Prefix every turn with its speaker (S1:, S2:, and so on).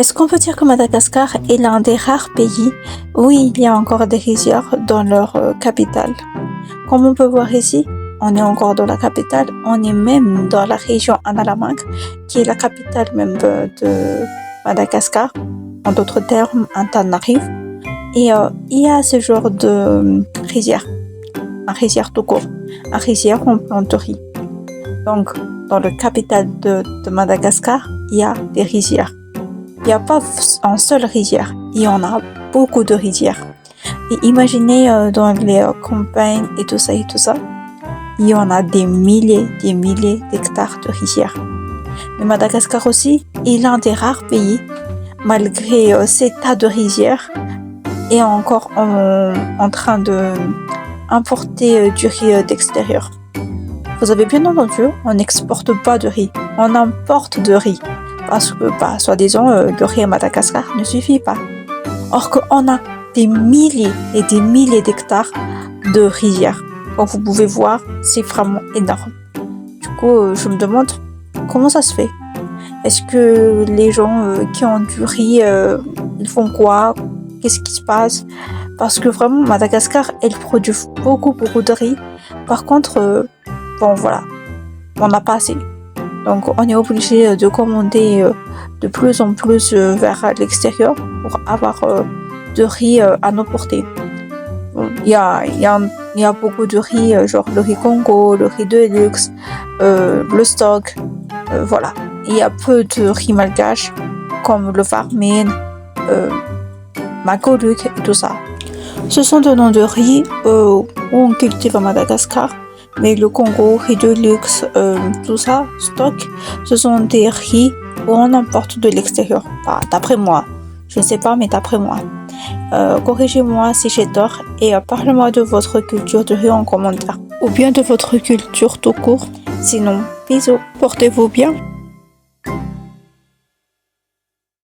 S1: Est-ce qu'on peut dire que Madagascar est l'un des rares pays où il y a encore des rizières dans leur capitale? Comme on peut voir ici, on est encore dans la capitale, on est même dans la région Analamanga, qui est la capitale même de Madagascar, en d'autres termes, Antananarivo. Et il y a ce genre de rizière, un rizière tout court, un rizière en plante de riz. Donc, dans la capitale de Madagascar, il y a des rizières. Il n'y a pas une seule rizière, il y en a beaucoup de rizières. Et imaginez dans les campagnes et tout ça, il y en a des milliers d'hectares de rizières. Mais Madagascar aussi est l'un des rares pays, malgré ces tas de rizières, est encore en train d'importer du riz d'extérieur. Vous avez bien entendu, on n'exporte pas de riz, on importe de riz. Parce que, soi-disant, le riz à Madagascar ne suffit pas. Or qu'on a des milliers et des milliers d'hectares de rizières. Comme vous pouvez voir, c'est vraiment énorme. Du coup, je me demande comment ça se fait. Est-ce que les gens qui ont du riz, ils font quoi? Qu'est-ce qui se passe? Parce que vraiment, Madagascar, elle produit beaucoup de riz. Par contre, bon voilà, on n'a pas assez. Donc, on est obligé de commander de plus en plus vers l'extérieur pour avoir de riz à nos portées. Bon, il y a beaucoup de riz, genre le riz Congo, le riz de luxe, le stock, voilà. Il y a peu de riz malgache, comme le Farmine, Makoluk et tout ça. Ce sont des noms de riz où on cultive à Madagascar. Mais le Congo, riz de luxe, tout ça, stock, ce sont des riz où on importe de l'extérieur. D'après moi, je ne sais pas, mais d'après moi. Corrigez-moi si j'ai tort et parlez-moi de votre culture de riz en commentaire. Ou bien de votre culture tout court. Sinon, bisous, portez-vous bien.